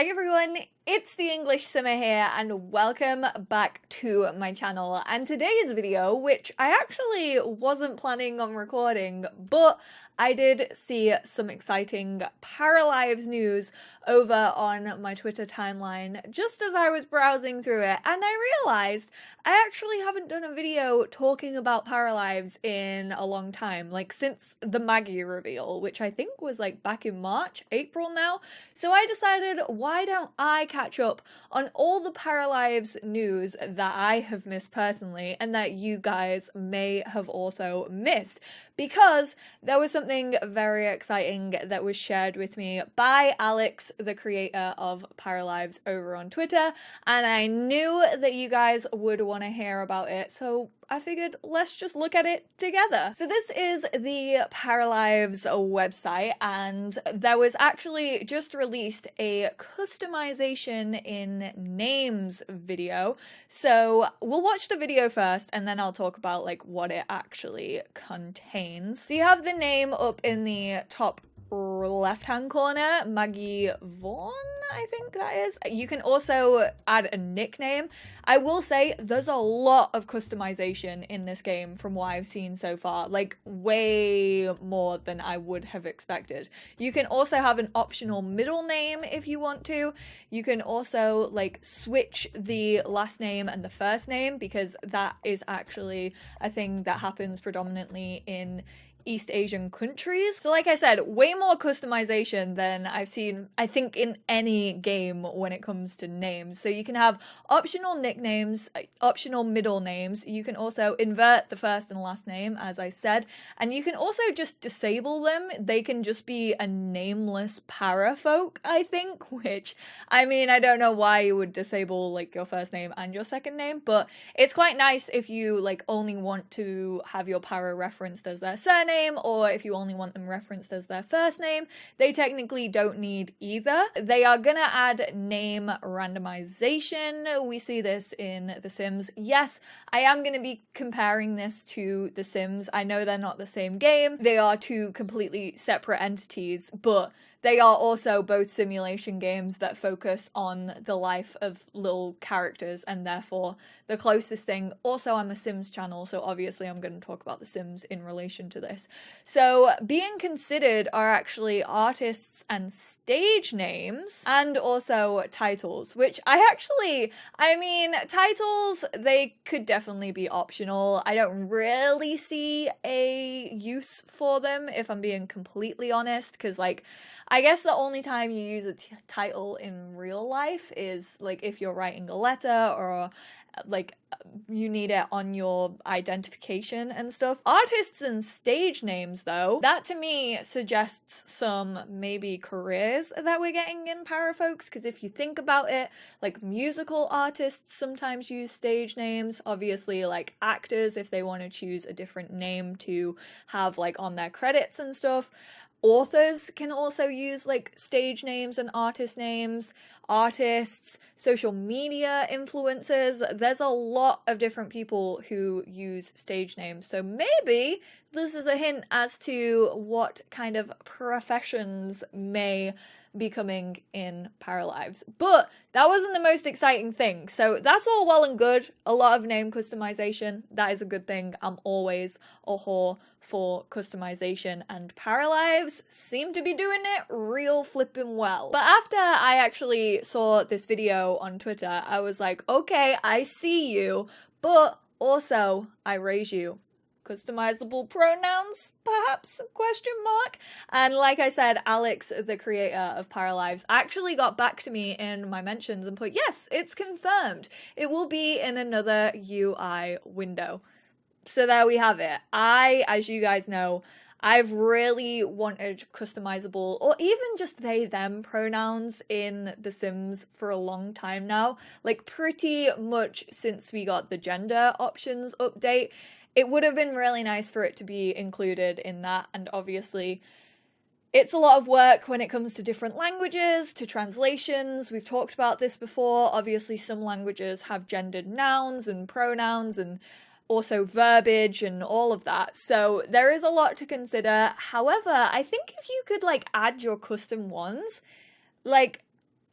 Hi everyone, it's the English Simmer here and welcome back to my channel. And today's video, which I actually wasn't planning on recording, but I did see some exciting Paralives news over on my Twitter timeline just as I was browsing through it, and I realized I actually haven't done a video talking about Paralives in a long time, like since the Maggie reveal, which I think was like back in March, April now. So I decided, why don't I catch up on all the Paralives news that I have missed personally and that you guys may have also missed, because there was something very exciting that was shared with me by Alex, the creator of Paralives, over on Twitter, and I knew that you guys would want to hear about it, so I figured let's just look at it together. So this is the Paralives website, and there was actually just released a customization in names video. So we'll watch the video first and then I'll talk about like what it actually contains. So you have the name up in the top left-hand corner, Maggie Vaughn, I think that is. You can also add a nickname. I will say there's a lot of customization in this game from what I've seen so far, like way more than I would have expected. You can also have an optional middle name if you want to. You can also like switch the last name and the first name, because that is actually a thing that happens predominantly in East Asian countries. So like I said, way more customization than I've seen, I think, in any game when it comes to names. So you can have optional nicknames, optional middle names. You can also invert the first and last name, as I said, and you can also just disable them. They can just be a nameless parafolk, I think, which, I mean, I don't know why you would disable like your first name and your second name, but it's quite nice if you like only want to have your para referenced as their surname, or if you only want them referenced as their first name. They technically don't need either. They are gonna add name randomization. We see this in The Sims. Yes, I am gonna be comparing this to The Sims. I know they're not the same game. They are two completely separate entities, but they are also both simulation games that focus on the life of little characters, and therefore the closest thing. Also, I'm a Sims channel, so obviously I'm going to talk about The Sims in relation to this. So being considered are actually artists and stage names, and also titles, which I mean, titles, they could definitely be optional. I don't really see a use for them, if I'm being completely honest, because like, I guess the only time you use a title in real life is like if you're writing a letter, or like you need it on your identification and stuff. Artists and stage names, though, that to me suggests some maybe careers that we're getting in parafolks, because if you think about it, like musical artists sometimes use stage names, obviously like actors if they want to choose a different name to have like on their credits and stuff. Authors can also use like stage names and artist names, artists, social media influencers. There's a lot of different people who use stage names. So maybe this is a hint as to what kind of professions may be coming in Paralives. But that wasn't the most exciting thing. So that's all well and good. A lot of name customization. That is a good thing. I'm always a whore for customization, and Paralives seem to be doing it real flippin' well. But after I actually saw this video on Twitter, I was like, okay, I see you, but also I raise you. Customizable pronouns, perhaps, question mark? And like I said, Alex, the creator of Paralives, actually got back to me in my mentions and put, yes, it's confirmed. It will be in another UI window. So there we have it. As you guys know, I've really wanted customizable, or even just they, them pronouns in The Sims for a long time now. Like pretty much since we got the gender options update. It would have been really nice for it to be included in that, and obviously it's a lot of work when it comes to different languages, to translations. We've talked about this before. Obviously some languages have gendered nouns and pronouns and also verbiage and all of that. So there is a lot to consider. However, I think if you could like add your custom ones, like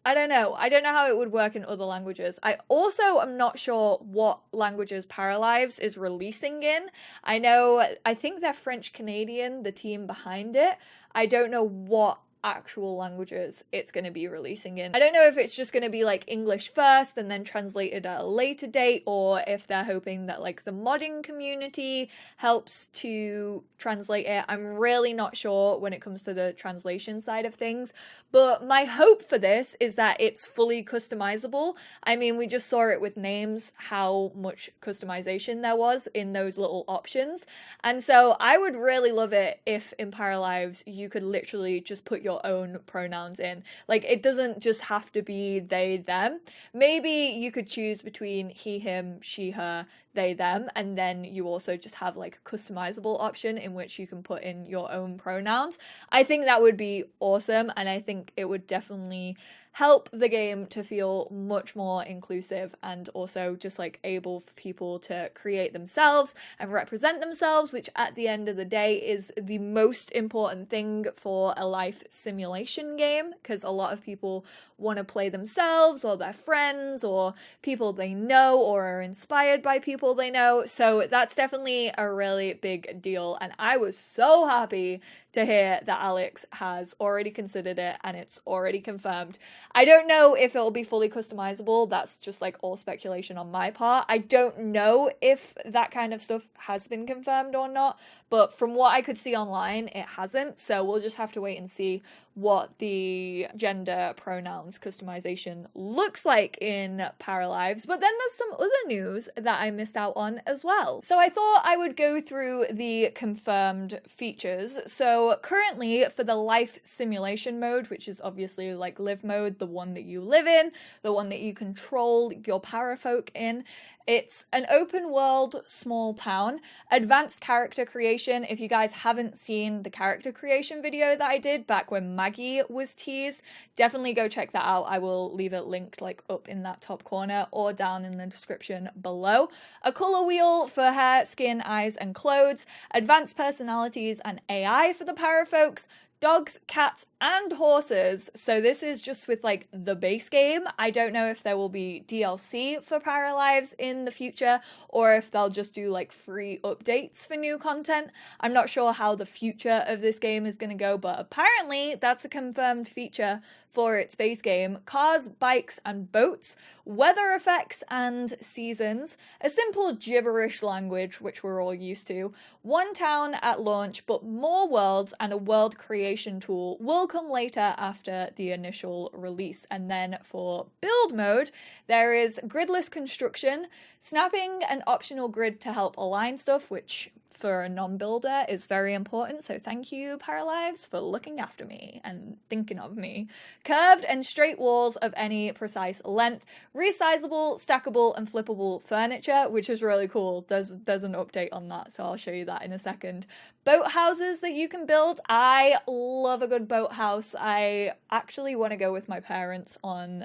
I don't know. I don't know how it would work in other languages. I also am not sure what languages Paralives is releasing in. I think they're French Canadian, the team behind it. I don't know what actual languages it's going to be releasing in. I don't know if it's just going to be like English first and then translated at a later date, or if they're hoping that like the modding community helps to translate it. I'm really not sure when it comes to the translation side of things, but my hope for this is that it's fully customizable. I mean, we just saw it with names, how much customization there was in those little options. And so I would really love it if in Paralives you could literally just put your own pronouns in. Like, it doesn't just have to be they, them. Maybe you could choose between he, him, she, her, they, them, and then you also just have like a customizable option in which you can put in your own pronouns. I think that would be awesome, and I think it would definitely help the game to feel much more inclusive and also just like able for people to create themselves and represent themselves, which at the end of the day is the most important thing for a life simulation game, because a lot of people want to play themselves or their friends or people they know or are inspired by people they know. So that's definitely a really big deal, and I was so happy to hear that Alex has already considered it and it's already confirmed. I don't know if it'll be fully customizable. That's just like all speculation on my part. I don't know if that kind of stuff has been confirmed or not, but from what I could see online, it hasn't. So we'll just have to wait and see what the gender pronouns customization looks like in Paralives. But then there's some other news that I missed out on as well. So I thought I would go through the confirmed features. So currently for the life simulation mode, which is obviously like live mode, the one that you live in, the one that you control your parafolk in, it's an open world small town. Advanced character creation. If you guys haven't seen the character creation video that I did back when Maggie was teased, definitely go check that out. I will leave it linked like up in that top corner or down in the description below. A color wheel for hair, skin, eyes, and clothes. Advanced personalities and AI for the parafolks. Dogs, cats, and horses. So this is just with like the base game. I don't know if there will be DLC for Paralives in the future or if they'll just do like free updates for new content. I'm not sure how the future of this game is going to go, but apparently that's a confirmed feature for its base game. Cars, bikes, and boats, weather effects and seasons, a simple gibberish language, which we're all used to, one town at launch, but more worlds and a world creation tool will come later after the initial release. And then for build mode, there is gridless construction, snapping an optional grid to help align stuff, which for a non-builder is very important, so thank you, Paralives, for looking after me and thinking of me. Curved and straight walls of any precise length, resizable, stackable, and flippable furniture, which is really cool. There's an update on that, so I'll show you that in a second. Boat houses that you can build. I love a good boat house. I actually want to go with my parents on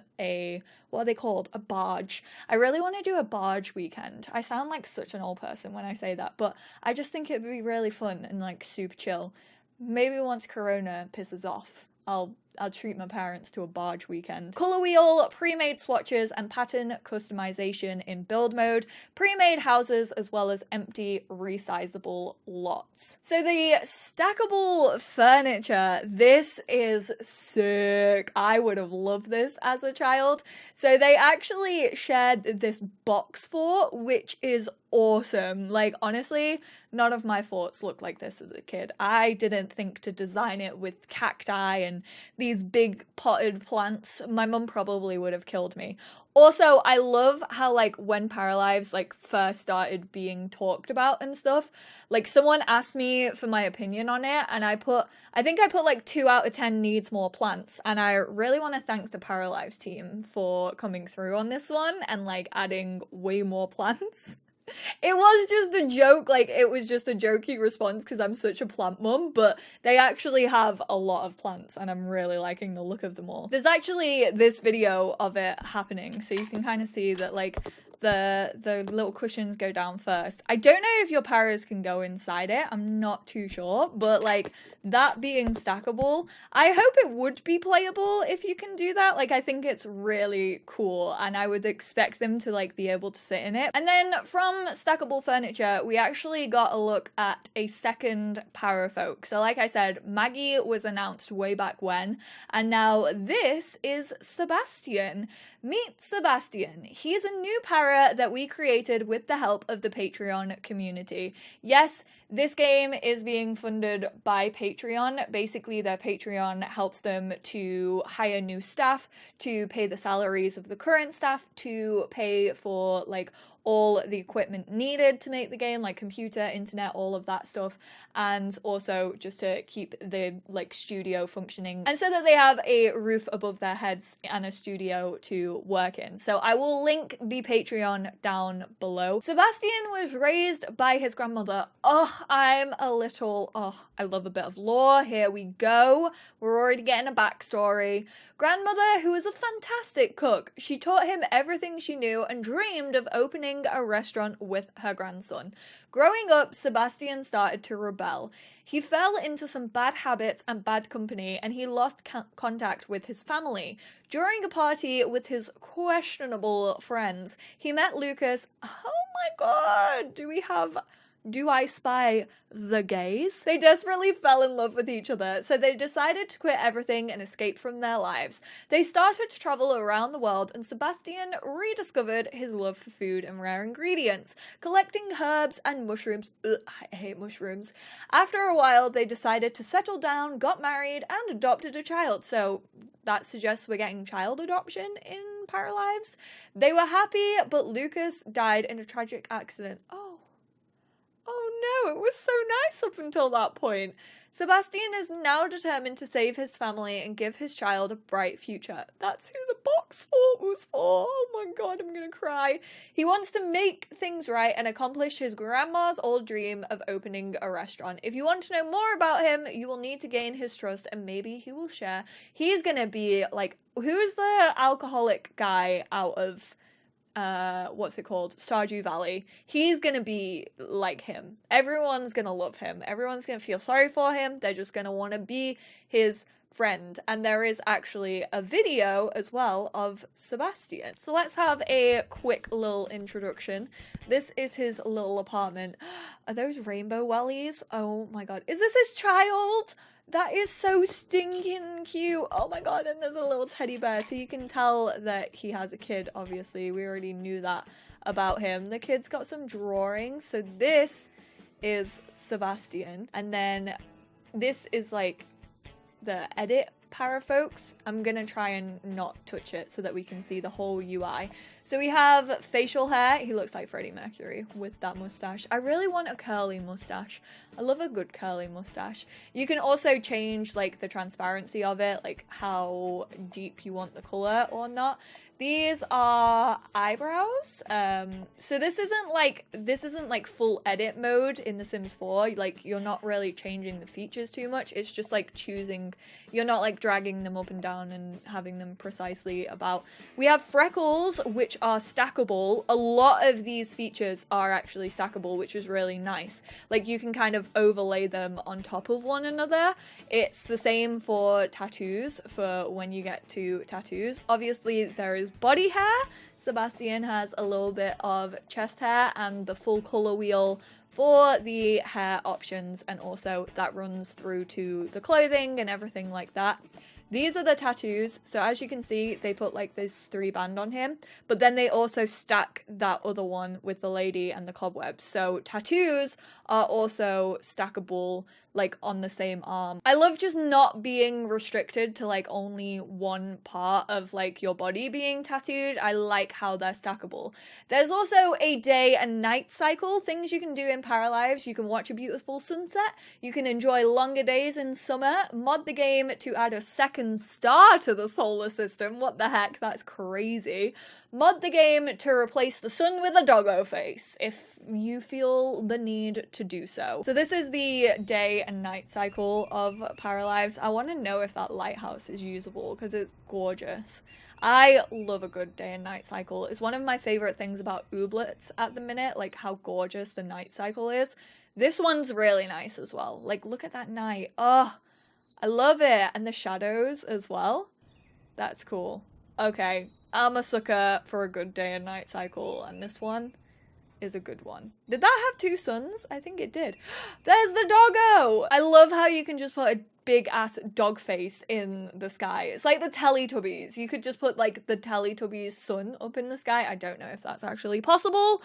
what are they called? A barge. I really want to do a barge weekend. I sound like such an old person when I say that, but I just think it'd be really fun and like super chill. Maybe once Corona pisses off, I'll treat my parents to a barge weekend. Color wheel, pre-made swatches, and pattern customization in build mode, pre-made houses, as well as empty resizable lots. So the stackable furniture, this is sick. I would have loved this as a child. So they actually shared this box fort, which is awesome. Like, honestly, none of my forts looked like this as a kid. I didn't think to design it with cacti and these big potted plants. My mum probably would have killed me. Also, I love how like when Paralives like first started being talked about and stuff, like someone asked me for my opinion on it, and I think I put like 2 out of 10 needs more plants, and I really want to thank the Paralives team for coming through on this one and like adding way more plants. It was just a joke, like it was just a jokey response because I'm such a plant mum, but they actually have a lot of plants and I'm really liking the look of them all. There's actually this video of it happening, so you can kind of see that like the little cushions go down first. I don't know if your paras can go inside it. I'm not too sure, but like that being stackable, I hope it would be playable if you can do that. Like I think it's really cool and I would expect them to like be able to sit in it. And then from stackable furniture, we actually got a look at a second parafolk. So like I said, Maggie was announced way back when, and now this is Sebastian. Meet Sebastian. He's a new para that we created with the help of the Patreon community. Yes, this game is being funded by Patreon. Basically, their Patreon helps them to hire new staff, to pay the salaries of the current staff, to pay for like all the equipment needed to make the game, like computer, internet, all of that stuff, and also just to keep the like studio functioning, and so that they have a roof above their heads and a studio to work in. So I will link the Patreon down below. Sebastian was raised by his grandmother. I love a bit of lore. Here we go. We're already getting a backstory. Grandmother, who was a fantastic cook, she taught him everything she knew and dreamed of opening a restaurant with her grandson. Growing up, Sebastian started to rebel. He fell into some bad habits and bad company, and he lost contact with his family. During a party with his questionable friends, he met Lucas. Oh my god, do I spy the gays? They desperately fell in love with each other, so they decided to quit everything and escape from their lives. They started to travel around the world, and Sebastian rediscovered his love for food and rare ingredients, collecting herbs and mushrooms. Ugh, I hate mushrooms. After a while, they decided to settle down, got married, and adopted a child, so that suggests we're getting child adoption in Paralives. They were happy, but Lucas died in a tragic accident. Oh no, it was so nice up until that point. Sebastian is now determined to save his family and give his child a bright future. That's who the box fort was for. Oh my god, I'm gonna cry. He wants to make things right and accomplish his grandma's old dream of opening a restaurant. If you want to know more about him, you will need to gain his trust and maybe he will share. He's gonna be like, who's the alcoholic guy out of what's it called? Stardew Valley. He's gonna be like him. Everyone's gonna love him. Everyone's gonna feel sorry for him. They're just gonna want to be his friend. And there is actually a video as well of Sebastian. So let's have a quick little introduction. This is his little apartment. Are those rainbow wellies? Oh my god. Is this his child? That is so stinking cute. Oh my god, and there's a little teddy bear, so you can tell that he has a kid, obviously. We already knew that about him. The kid's got some drawings. So this is Sebastian. And then this is like the edit parafolks. I'm gonna try and not touch it so that we can see the whole UI. So we have facial hair. He looks like Freddie Mercury with that mustache. I really want a curly mustache. I love a good curly mustache. You can also change like the transparency of it, like how deep you want the color or not. These are eyebrows. So this isn't like full edit mode in The Sims 4. Like you're not really changing the features too much. It's just like choosing, you're not like dragging them up and down and having them precisely about. We have freckles, which are stackable. A lot of these features are actually stackable, which is really nice. Like you can kind of overlay them on top of one another. It's the same for tattoos, for when you get to tattoos. Obviously there is body hair. Sebastian has a little bit of chest hair and the full color wheel for the hair options, and also that runs through to the clothing and everything like that. These are the tattoos. So as you can see, they put like this 3-band on him, but then they also stack that other one with the lady and the cobwebs. So tattoos are also stackable, like on the same arm. I love just not being restricted to like only one part of like your body being tattooed. I like how they're stackable. There's also a day and night cycle, things you can do in Paralives. You can watch a beautiful sunset. You can enjoy longer days in summer. Mod the game to add a second star to the solar system. What the heck? That's crazy. Mod the game to replace the sun with a doggo face if you feel the need to do so. So this is the day and night cycle of Paralives. I want to know if that lighthouse is usable because it's gorgeous. I love a good day and night cycle. It's one of my favorite things about ooblets at the minute, like how gorgeous the night cycle is. This one's really nice as well. Like, look at that night. Oh, I love it. And the shadows as well. That's cool. Okay, I'm a sucker for a good day and night cycle, and this one is a good one. Did that have two suns? I think it did. There's the doggo! I love how you can just put a big ass dog face in the sky. It's like the Teletubbies. You could just put like the Teletubbies sun up in the sky. I don't know if that's actually possible.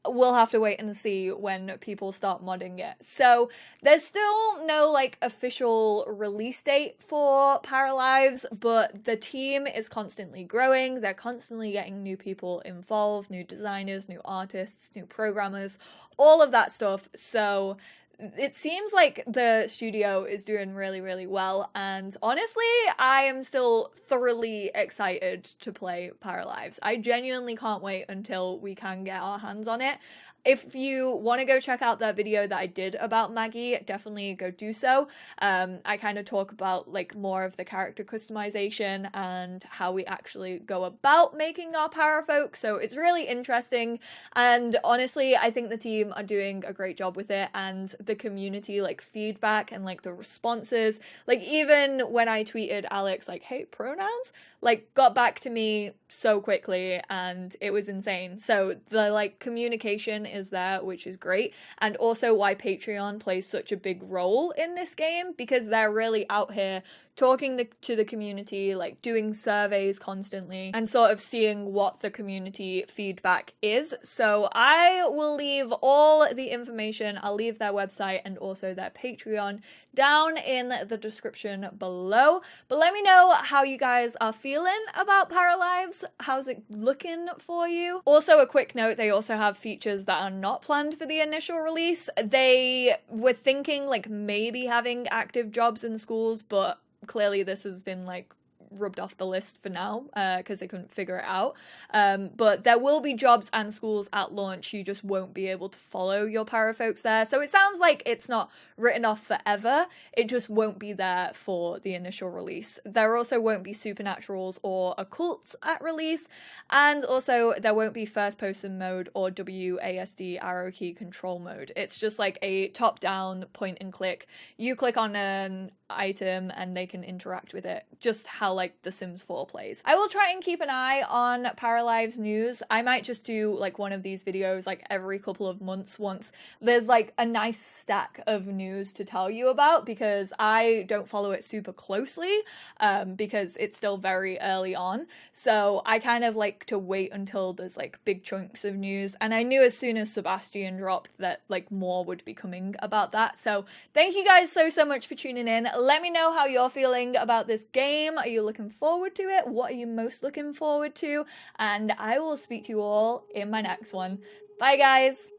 We'll have to wait and see when people start modding it. So there's still no like official release date for Paralives, but the team is constantly growing. They're constantly getting new people involved, new designers, new artists, new programmers, all of that stuff. So it seems like the studio is doing really, really well, and honestly, I am still thoroughly excited to play Paralives. I genuinely can't wait until we can get our hands on it. If you want to go check out that video that I did about Maggie, definitely go do so. I kind of talk about like more of the character customization and how we actually go about making our parafolk, so it's really interesting, and honestly, I think the team are doing a great job with it, and the community like feedback and like the responses, like even when I tweeted Alex like, hey, pronouns, like got back to me so quickly, and it was insane. So the like communication is there, which is great, and also why Patreon plays such a big role in this game, because they're really out here talking to the community, like doing surveys constantly and sort of seeing what the community feedback is. So I will leave all the information, I'll leave their website and also their Patreon down in the description below. But let me know how you guys are feeling about Paralives. How's it looking for you? Also, a quick note, they also have features that are not planned for the initial release. They were thinking like maybe having active jobs in schools, but clearly this has been like rubbed off the list for now because they couldn't figure it out. But there will be jobs and schools at launch. You just won't be able to follow your parafolks there. So it sounds like it's not written off forever. It just won't be there for the initial release. There also won't be supernaturals or occults at release. And also there won't be first person mode or WASD arrow key control mode. It's just like a top down point and click. You click on an item and they can interact with it, just how like The Sims 4 plays. I will try and keep an eye on Paralives news. I might just do like one of these videos like every couple of months once there's like a nice stack of news to tell you about, because I don't follow it super closely because it's still very early on. So I kind of like to wait until there's like big chunks of news, and I knew as soon as Sebastian dropped that like more would be coming about that. So thank you guys so much for tuning in. Let me know how you're feeling about this game. Are you looking forward to it? What are you most looking forward to? And I will speak to you all in my next one. Bye, guys!